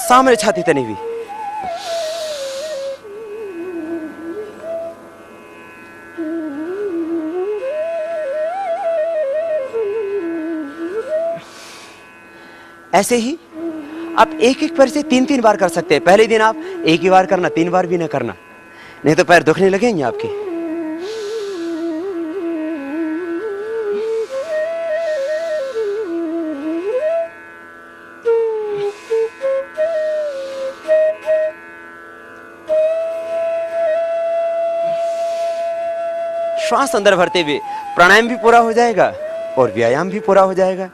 सामने छाती तनी हुई। ऐसे ही आप एक एक पैर से 3-3 बार कर सकते हैं। पहले दिन आप एक ही बार करना, 3 बार भी ना करना, नहीं तो पैर दुखने लगेंगे आपके। श्वास अंदर भरते हुए प्राणायाम भी पूरा हो जाएगा और व्यायाम भी पूरा हो जाएगा।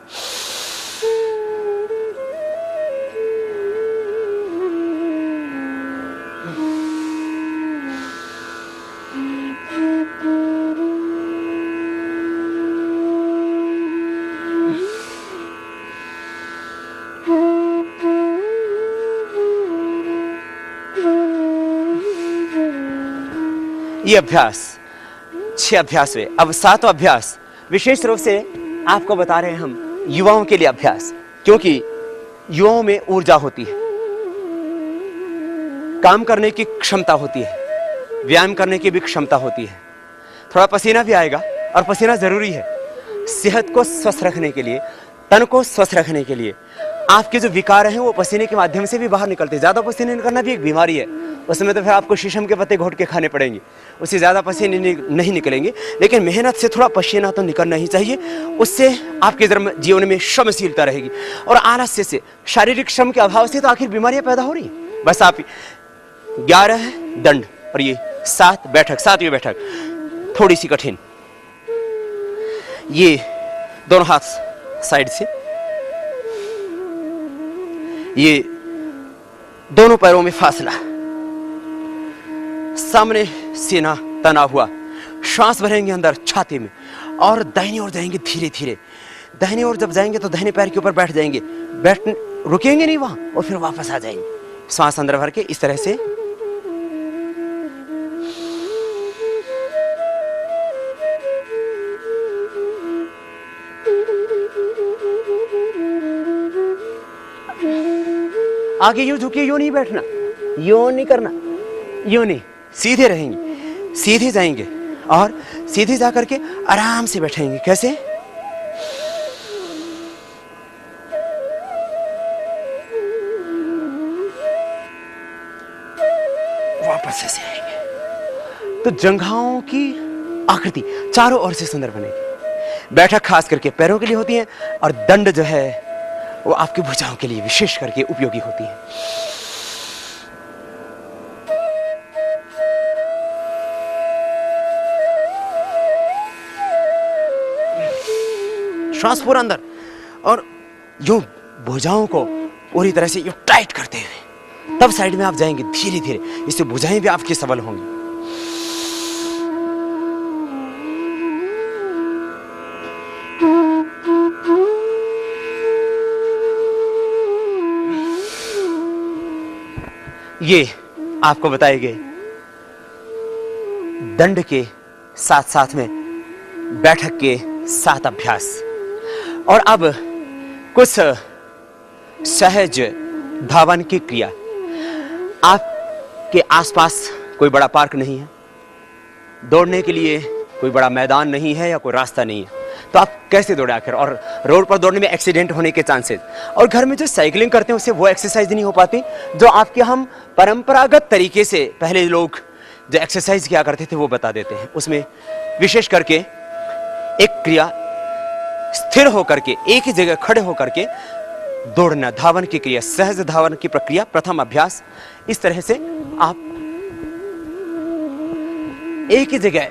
ये अभ्यास 6 अभ्यास हुए। अब 7वां अभ्यास विशेष रूप से आपको बता रहे हैं हम, युवाओं के लिए अभ्यास, क्योंकि युवाओं में ऊर्जा होती है, काम करने की क्षमता होती है, व्यायाम करने की भी क्षमता होती है, थोड़ा पसीना भी आएगा और पसीना जरूरी है सेहत को स्वस्थ रखने के लिए, तन को स्वस्थ रखने के लिए। आपके जो विकार हैं वो पसीने के माध्यम से भी बाहर निकलते हैं। ज्यादा पसीने निकलना भी एक बीमारी है, उसमें तो फिर आपको शीशम के पत्ते घोट के खाने पड़ेंगे, उससे ज्यादा पसीने नहीं निकलेंगे। लेकिन मेहनत से थोड़ा पसीना तो निकलना ही चाहिए, उससे आपके जीवन में श्रमशीलता रहेगी। और आलस्य से, शारीरिक श्रम के अभाव से तो आखिर बीमारियां पैदा हो रही हैं। बस आप 11 दंड और ये 7 बैठक, 7वीं बैठक थोड़ी सी कठिन। ये दोनों हाथ साइड से, ये दोनों पैरों में फासला, सामने सीना तना हुआ, श्वास भरेंगे अंदर छाती में और दाहिनी ओर जाएंगे धीरे धीरे। दाहिनी ओर जब जाएंगे तो दाहिने पैर के ऊपर बैठ जाएंगे, रुकेंगे नहीं वहां और फिर वापस आ जाएंगे। श्वास अंदर भर के इस तरह से आगे यूं झुकिए, यूं नहीं बैठना, यूं नहीं करना, यूं नहीं, सीधे रहेंगे, सीधे जाएंगे और सीधे जाकर के आराम से बैठेंगे। कैसे? वापस ऐसे आएंगे तो जंघाओं की आकृति चारों ओर से सुंदर बनेगी। बैठक खास करके पैरों के लिए होती है और दंड जो है वो आपकी भुजाओं के लिए विशेष करके उपयोगी होती है। श्वास पूरा अंदर और यूं भुजाओं को पूरी तरह से यूं टाइट करते हुए तब साइड में आप जाएंगे धीरे धीरे, इससे भुजाएं भी आपकी सबल होंगी। ये आपको बताए गए दंड के साथ साथ में बैठक के 7 अभ्यास। और अब कुछ सहज धावन की क्रिया। आपके आसपास कोई बड़ा पार्क नहीं है, दौड़ने के लिए कोई बड़ा मैदान नहीं है या कोई रास्ता नहीं है, तो आप कैसे दौड़े आखिर? और रोड पर दौड़ने में एक्सीडेंट होने के चांसेस, और घर में जो साइकिलिंग करते हैं उससे वो एक्सरसाइज नहीं हो पाती जो आपके हम परंपरागत तरीके से पहले लोग जो एक्सरसाइज किया करते थे वो बता देते हैं। उसमें विशेष करके एक क्रिया स्थिर होकर के एक ही जगह खड़े होकर के दौड़ना, धावन की क्रिया, सहज धावन की प्रक्रिया, प्रथम अभ्यास। इस तरह से आप एक ही जगह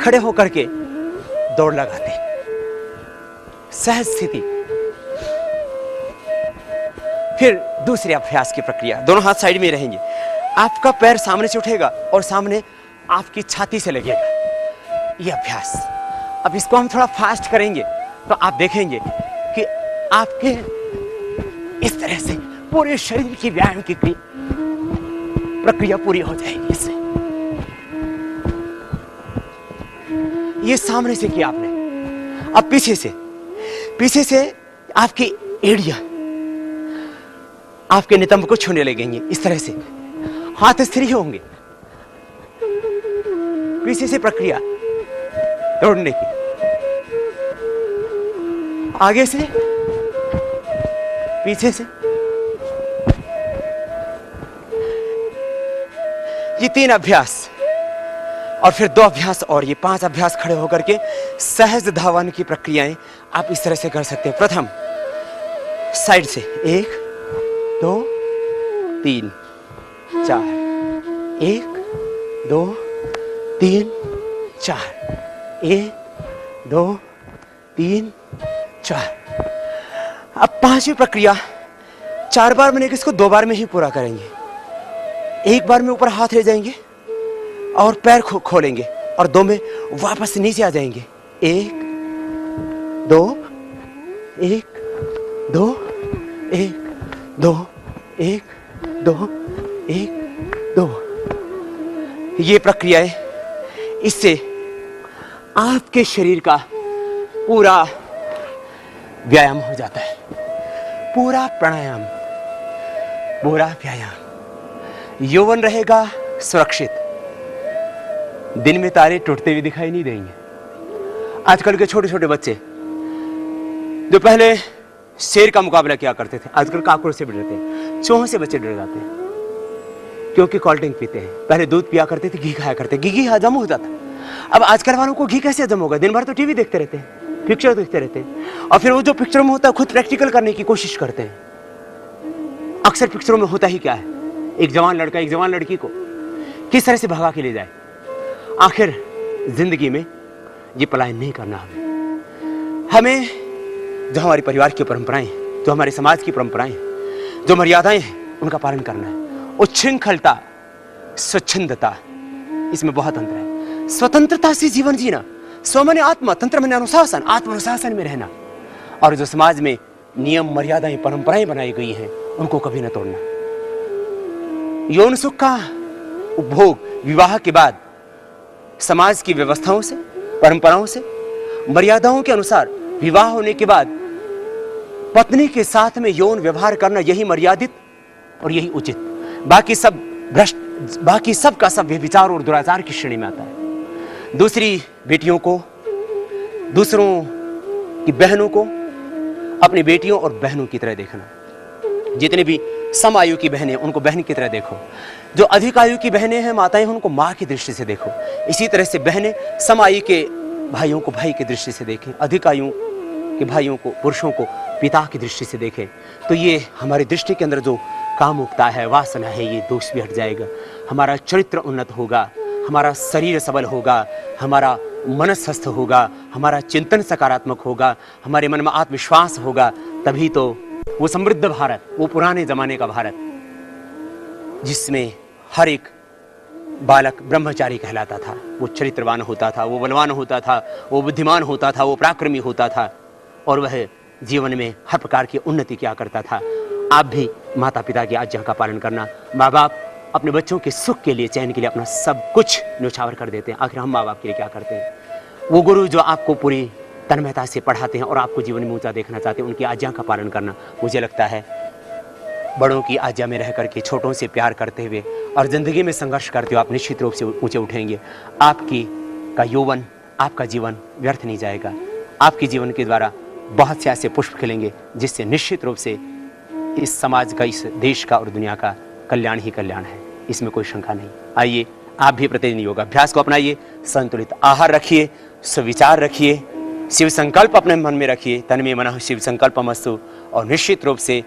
खड़े होकर के दौड़ लगाते, सहज स्थिति। फिर दूसरे अभ्यास की प्रक्रिया, दोनों हाथ साइड में रहेंगे, आपका पैर सामने से उठेगा और सामने आपकी छाती से लगेगा। यह अभ्यास, अब इसको हम थोड़ा फास्ट करेंगे तो आप देखेंगे कि आपके इस तरह से पूरे शरीर की व्यायाम की प्रक्रिया पूरी हो जाएगी। इससे ये सामने से किया आपने, अब पीछे से आपकी एड़ियां आपके नितंब को छूने लगेंगे। इस तरह से हाथ स्थिर होंगे। पीछे से प्रक्रिया दौड़ने की, आगे से, पीछे से। ये 3 अभ्यास और फिर 2 अभ्यास और ये 5 अभ्यास खड़े होकर के सहज धावन की प्रक्रियाएं आप इस तरह से कर सकते हैं। प्रथम साइड से 1 2 3 4, 1 2 3 4, 1 2 3 4। अब 5वीं प्रक्रिया 4 बार मैंने इसको 2 बार में ही पूरा करेंगे। 1 बार में ऊपर हाथ ले जाएंगे और पैर खोलेंगे और 2 में वापस नीचे आ जाएंगे। 1 2 1 2 1 2 1 2 1 2। ये प्रक्रियाएं, इससे आपके शरीर का पूरा व्यायाम हो जाता है, पूरा प्राणायाम, पूरा व्यायाम। यौवन रहेगा सुरक्षित। दिन में तारे टूटते हुए दिखाई नहीं देंगे। आजकल के छोटे छोटे बच्चे जो पहले शेर का मुकाबला किया करते थे, आजकल काकड़ों से भी डरते हैं, चूहों से बच्चे डर जाते हैं क्योंकि कोल्ड ड्रिंक पीते हैं। पहले दूध पिया करते थे, घी खाया करते, घी हजम हो जाता। अब आजकल वालों को घी कैसे हजम होगा? दिन भर तो टीवी देखते रहते हैं, पिक्चर देखते रहते हैं, और फिर वो जो पिक्चर में होता है खुद प्रैक्टिकल करने की कोशिश करते हैं। अक्सर पिक्चरों में होता ही क्या है, एक जवान लड़का एक जवान लड़की को किस तरह से भगा के ले जाए। आखिर जिंदगी में ये पलायन नहीं करना। हमें जो हमारे परिवार की परंपराएं, जो हमारे समाज की परंपराएं, जो मर्यादाएं हैं, उनका पालन करना है। उच्छृंखलता, स्वच्छंदता, इसमें बहुत अंतर है। स्वतंत्रता से जीवन जीना, स्व माने आत्मा, तंत्र माने अनुशासन, आत्मानुशासन में रहना, और जो समाज में नियम मर्यादाएं परंपराएं बनाई गई हैं उनको कभी न तोड़ना। यौन सुख का उपभोग विवाह के बाद समाज की व्यवस्थाओं से, परंपराओं से, मर्यादाओं के अनुसार विवाह होने के बाद पत्नी के साथ में यौन व्यवहार करना, यही मर्यादित और यही उचित। बाकी सब भ्रष्ट, बाकी सब का सब व्यभिचार और दुराचार की श्रेणी में आता है। दूसरी बेटियों को, दूसरों की बहनों को अपनी बेटियों और बहनों की तरह देखना। जितने भी सम आयु की बहनें, उनको बहन की तरह देखो। जो अधिक आयु की बहनें हैं, माताएं हैं, उनको माँ की दृष्टि से देखो। इसी तरह से बहनें सम आयु के भाइयों को भाई की दृष्टि से देखें, अधिक आयु के भाइयों को, पुरुषों को पिता की दृष्टि से देखें। तो ये हमारी दृष्टि के अंदर जो कामुकता है, वासना है, ये दोष भी हट जाएगा। हमारा चरित्र उन्नत होगा, हमारा शरीर सबल होगा, हमारा मन स्वस्थ होगा, हमारा चिंतन सकारात्मक होगा, हमारे मन में आत्मविश्वास होगा। तभी तो वो समृद्ध भारत, वो पुराने जमाने का भारत जिसमें हर एक बालक ब्रह्मचारी कहलाता था, वो चरित्रवान होता था, वो बलवान होता था, वो बुद्धिमान होता था, वो पराक्रमी होता था, और वह जीवन में हर प्रकार की उन्नति किया करता था। आप भी माता पिता की आज्ञा का पालन करना। माँ बाप अपने बच्चों के सुख के लिए, चैन के लिए अपना सब कुछ न्यौछावर कर देते हैं। आखिर हम माँ बाप के लिए क्या करते हैं? वो गुरु जो आपको पूरी तन्मयता से पढ़ाते हैं और आपको जीवन में ऊंचा देखना चाहते हैं, उनकी आज्ञा का पालन करना। मुझे लगता है बड़ों की आज्ञा में रह करके, छोटों से प्यार करते हुए और जिंदगी में संघर्ष करते हुए आप निश्चित रूप से ऊंचे उठेंगे। आपकी का यौवन, आपका जीवन व्यर्थ नहीं जाएगा। आपके जीवन के द्वारा बहुत से ऐसे पुष्प खिलेंगे जिससे निश्चित रूप से इस समाज का, इस देश का और दुनिया का कल्याण ही कल्याण है, इसमें कोई शंका नहीं। आइए आप भी प्रतिदिन योगाभ्यास को अपनाइए, संतुलित आहार रखिए, सुविचार रखिए, शिव संकल्प अपने मन में रखिए, तन में मनः शिव संकल्पमस्तु, और निश्चित रूप से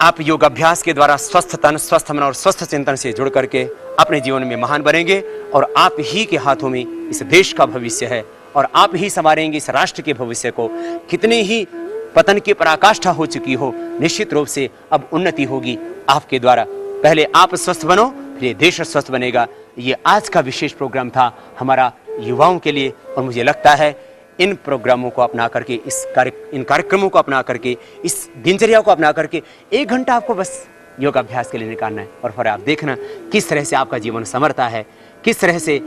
आप योगाभ्यास के द्वारा स्वस्थ तन, स्वस्थ मन और स्वस्थ चिंतन से जुड़ करके अपने जीवन में महान बनेंगे। और आप ही के हाथों में इस देश का भविष्य है और आप ही संवारेंगे इस राष्ट्र के भविष्य को। कितनी ही पतन की पराकाष्ठा हो चुकी हो, निश्चित रूप से अब उन्नति होगी आपके द्वारा। पहले आप स्वस्थ बनो, फिर ये देश स्वस्थ बनेगा। ये आज का विशेष प्रोग्राम था हमारा युवाओं के लिए, और मुझे लगता है इन प्रोग्रामों को अपना करके, इन कार्यक्रमों को अपना करके, इस दिनचर्या को अपना करके 1 घंटा आपको बस योगाभ्यास के लिए निकालना है, और फिर आप देखना किस तरह से आपका जीवन संवरता है, किस तरह से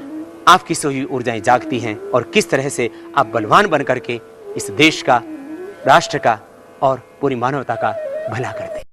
आपकी सोई ऊर्जाएं जागती हैं, और किस तरह से आप बलवान बन करके इस देश का, राष्ट्र का और पूरी मानवता का भला करते हैं।